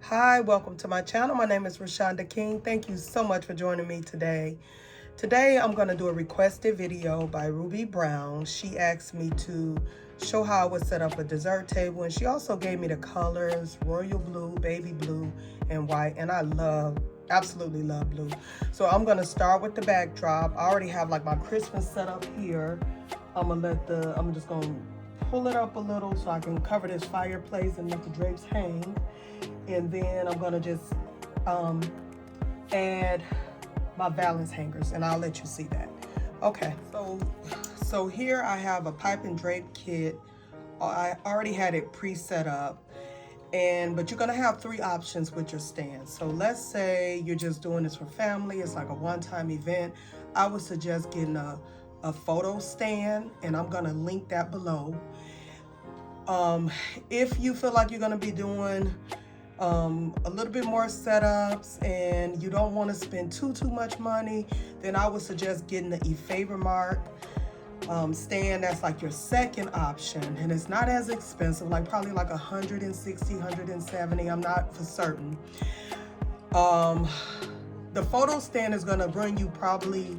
Hi, welcome to my channel. My name is Rashonda King. Thank you so much for joining me today. Today I'm going to do a requested video by Ruby Brown. She asked me to show how I would set up a dessert table, and she also gave me the colors royal blue, baby blue, and white, and I absolutely love blue. So I'm going to start with the backdrop. I already have like my Christmas set up here. I'm just going to pull it up a little so I can cover this fireplace and let the drapes hang. And then I'm gonna just add my valance hangers, and I'll let you see that. Okay, so here I have a pipe and drape kit. I already had it pre-set up, but you're gonna have three options with your stand. So let's say you're just doing this for family, it's like a one-time event. I would suggest getting a photo stand, and I'm gonna link that below. If you feel like you're gonna be doing a little bit more setups and you don't want to spend too much money, then I would suggest getting the Favor Mark stand. That's like your second option, and it's not as expensive, like probably like 160, 170, I'm not for certain. The photo stand is going to bring you probably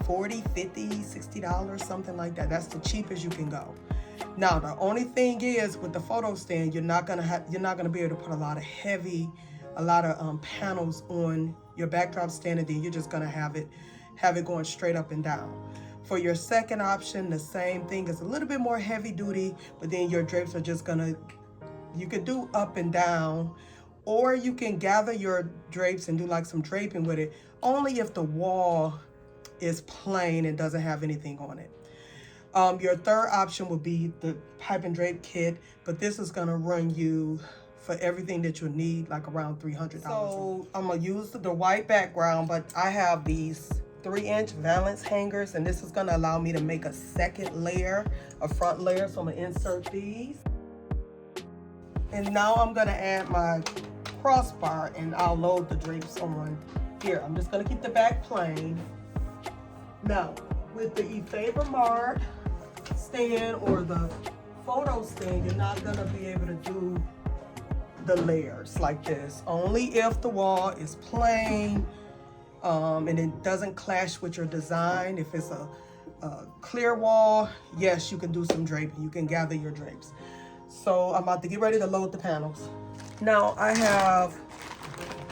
$40, $50, $60, something like that. That's the cheapest you can go. Now, the only thing is with the photo stand, you're not gonna be able to put a lot of panels on your backdrop stand, and then you're just gonna have it going straight up and down. For your second option, the same thing. It's a little bit more heavy duty, but then your drapes are just you could do up and down, or you can gather your drapes and do like some draping with it, only if the wall is plain and doesn't have anything on it. Your third option would be the pipe and drape kit, but this is gonna run you for everything that you'll need like around $300. So I'm gonna use the white background, but I have these 3-inch valance hangers, and this is gonna allow me to make a second layer, a front layer. So I'm gonna insert these. And now I'm gonna add my crossbar, and I'll load the drapes on here. I'm just gonna keep the back plain. Now, with the Favor Mark stand or the photo stand, you're not gonna be able to do the layers like this. Only if the wall is plain and it doesn't clash with your design. If it's a clear wall, yes, you can do some draping. You can gather your drapes. So I'm about to get ready to load the panels. Now I have,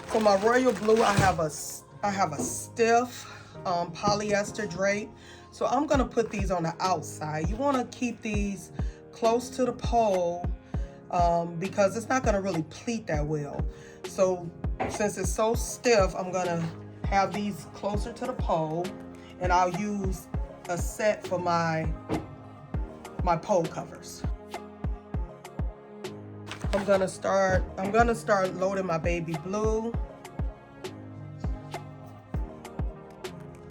for my royal blue, I have a stiff polyester drape. So I'm gonna put these on the outside. You wanna keep these close to the pole because it's not gonna really pleat that well. So since it's so stiff, I'm gonna have these closer to the pole, and I'll use a set for my pole covers. I'm gonna start loading my baby blue.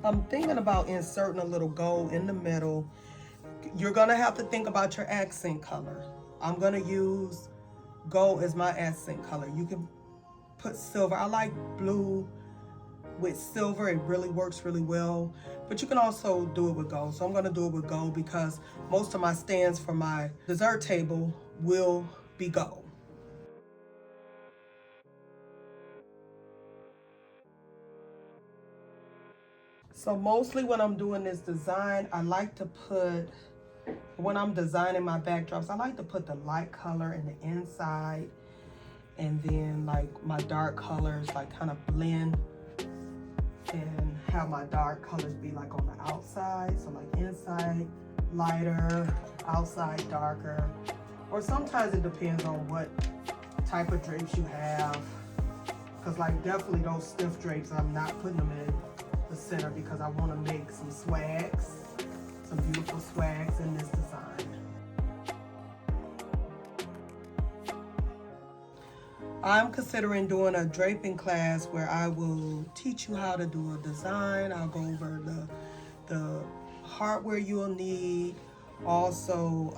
I'm thinking about inserting a little gold in the middle. You're gonna have to think about your accent color. I'm gonna use gold as my accent color. You can put silver. I like blue with silver. It really works really well, but you can also do it with gold. So I'm gonna do it with gold because most of my stands for my dessert table will be gold. So mostly when I'm doing this design, when I'm designing my backdrops, I like to put the light color in the inside, and then like my dark colors like kind of blend, and have my dark colors be like on the outside. So like inside lighter, outside darker, or sometimes it depends on what type of drapes you have. Because like definitely those stiff drapes, I'm not putting them in the center because I want to make some swags, some beautiful swags in this design. I'm considering doing a draping class where I will teach you how to do a design. I'll go over the hardware you'll need, also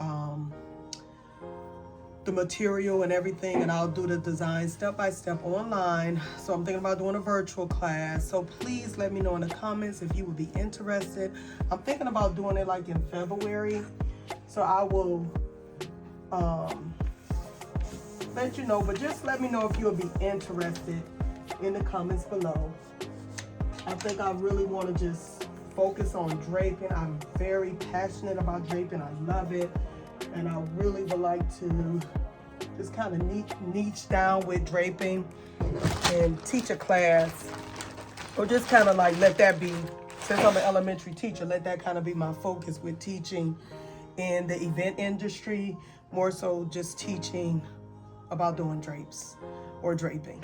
the material and everything, and I'll do the design step by step online. So I'm thinking about doing a virtual class. So please let me know in the comments if you would be interested. I'm thinking about doing it like in February. So I will let you know, but just let me know if you'll be interested in the comments below. I think I really want to just focus on draping. I'm very passionate about draping. I love it. And I really would like to just kind of niche down with draping and teach a class, or just kind of like let that be, since I'm an elementary teacher, let that kind of be my focus with teaching in the event industry, more so just teaching about doing drapes or draping.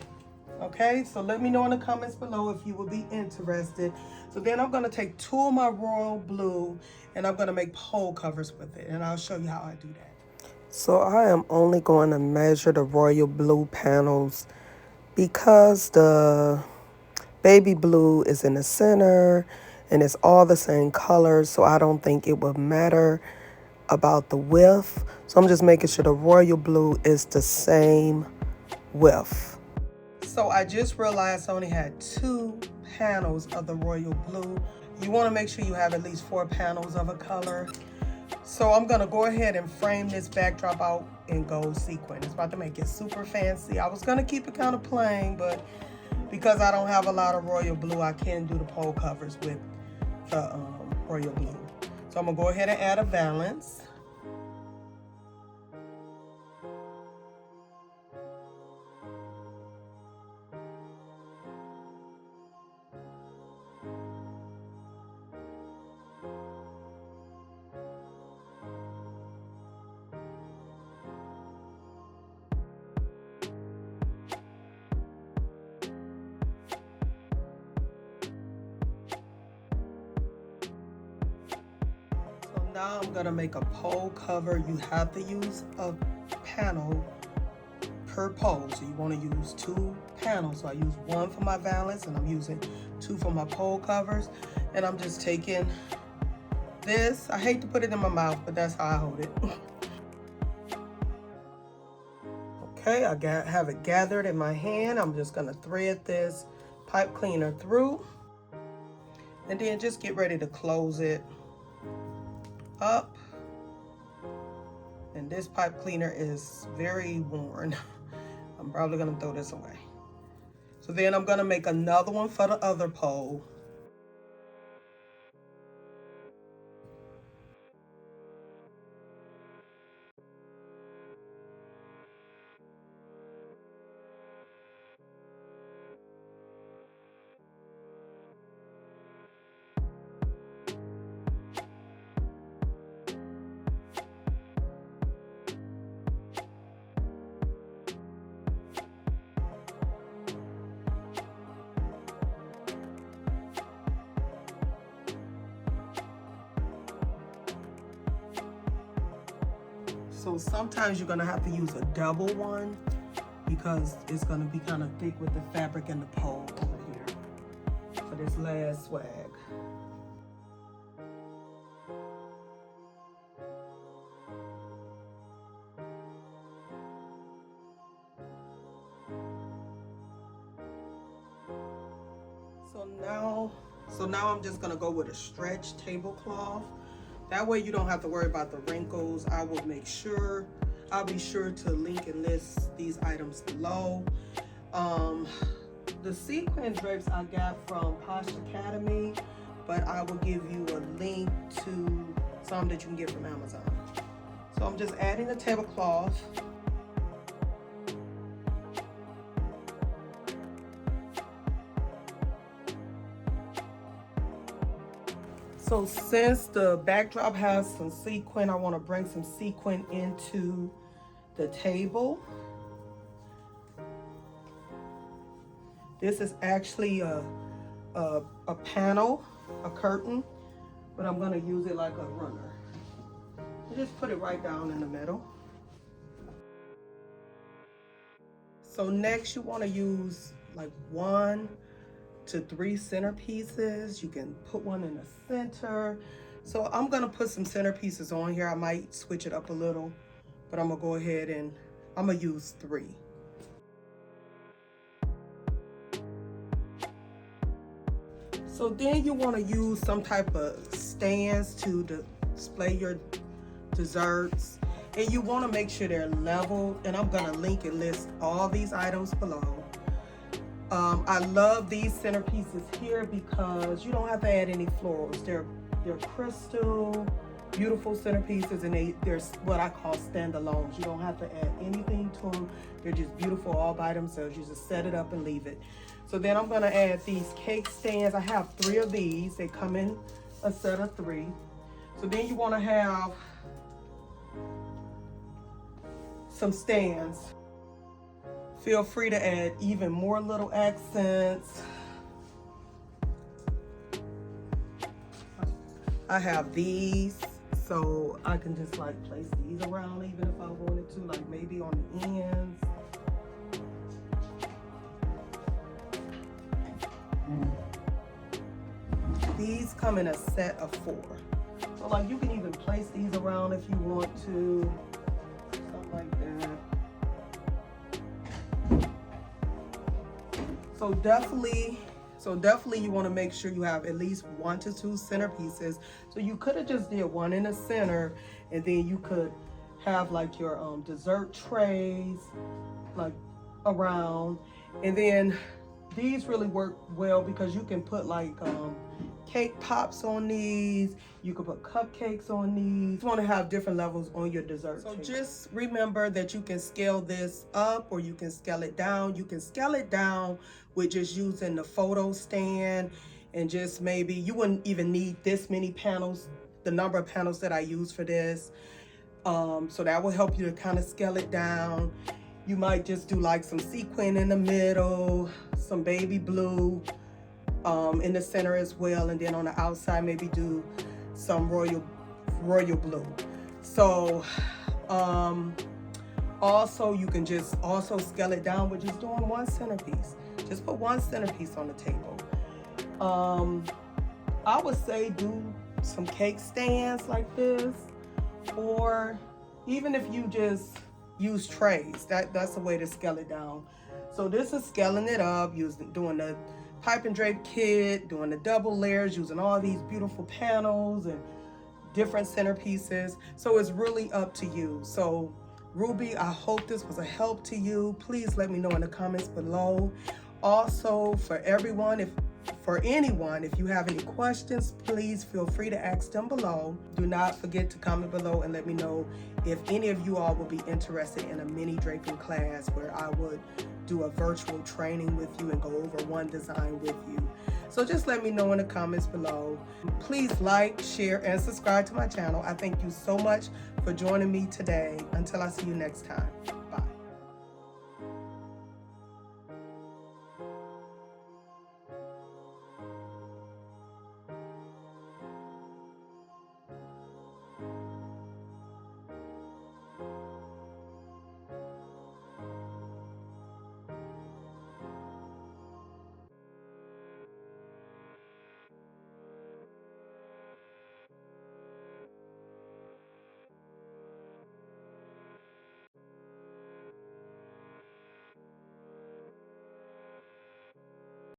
Okay, so let me know in the comments below if you would be interested. So then I'm going to take 2 of my royal blue and I'm going to make pole covers with it, and I'll show you how I do that. So I am only going to measure the royal blue panels because the baby blue is in the center and it's all the same color, so I don't think it would matter about the width. So I'm just making sure the royal blue is the same width. So I just realized I only had 2 panels of the royal blue. You want to make sure you have at least 4 panels of a color. So I'm going to go ahead and frame this backdrop out in gold sequin. It's about to make it super fancy. I was going to keep it kind of plain, but because I don't have a lot of royal blue, I can do the pole covers with the royal blue. So I'm going to go ahead and add a valance. Now I'm gonna make a pole cover. You have to use a panel per pole. So you wanna use 2 panels. So I use 1 for my valance and I'm using 2 for my pole covers. And I'm just taking this. I hate to put it in my mouth, but that's how I hold it. Okay, I have it gathered in my hand. I'm just gonna thread this pipe cleaner through. And then just get ready to close it up. And this pipe cleaner is very worn. I'm probably gonna throw this away. So then I'm gonna make another one for the other pole. So sometimes you're gonna have to use a double one because it's gonna be kind of thick with the fabric and the pole over here for this last swag. So now I'm just gonna go with a stretch tablecloth. That way you don't have to worry about the wrinkles. I'll be sure to link and list these items below. The sequin drapes I got from Posh Academy, but I will give you a link to some that you can get from Amazon. So I'm just adding the tablecloth. So since the backdrop has some sequin, I want to bring some sequin into the table. This is actually a panel, a curtain, but I'm going to use it like a runner. And just put it right down in the middle. So next you want to use like 1 to 3 centerpieces. You can put one in the center. So I'm gonna put some centerpieces on here. I might switch it up a little, but I'm gonna go ahead and I'm gonna use 3. So then you wanna use some type of stands to display your desserts. And you want to make sure they're level, and I'm going to link and list all these items below. I love these centerpieces here because you don't have to add any florals. They're crystal, beautiful centerpieces, and they're what I call standalones. You don't have to add anything to them. They're just beautiful all by themselves. You just set it up and leave it. So then I'm gonna add these cake stands. I have 3 of these. They come in a set of 3. So then you wanna have some stands. Feel free to add even more little accents. I have these, so I can just like place these around even if I wanted to, like maybe on the ends. These come in a set of 4. So like you can even place these around if you want to, something like that. So definitely you want to make sure you have at least 1 to 2 centerpieces. So you could have just did one in the center, and then you could have like your dessert trays like around. And then these really work well because you can put like cake pops on these. You can put cupcakes on these. You want to have different levels on your dessert table. Just remember that you can scale this up or you can scale it down. You can scale it down with just using the photo stand, and just maybe you wouldn't even need this many panels, the number of panels that I use for this. So that will help you to kind of scale it down. You might just do like some sequin in the middle, some baby blue in the center as well, and then on the outside maybe do some royal blue. So also you can just also scale it down with just doing 1 centerpiece. Just put 1 centerpiece on the table. I would say do some cake stands like this, or even if you just use trays, that's a way to scale it down. So this is scaling it up, doing the pipe and drape kit, doing the double layers, using all these beautiful panels and different centerpieces. So it's really up to you. So Ruby, I hope this was a help to you. Please let me know in the comments below. Also, for anyone, if you have any questions, please feel free to ask them below. Do not forget to comment below and let me know if any of you all will be interested in a mini draping class where I would do a virtual training with you and go over one design with you. So just let me know in the comments below. Please like, share, and subscribe to my channel. I thank you so much for joining me today. Until I see you next time.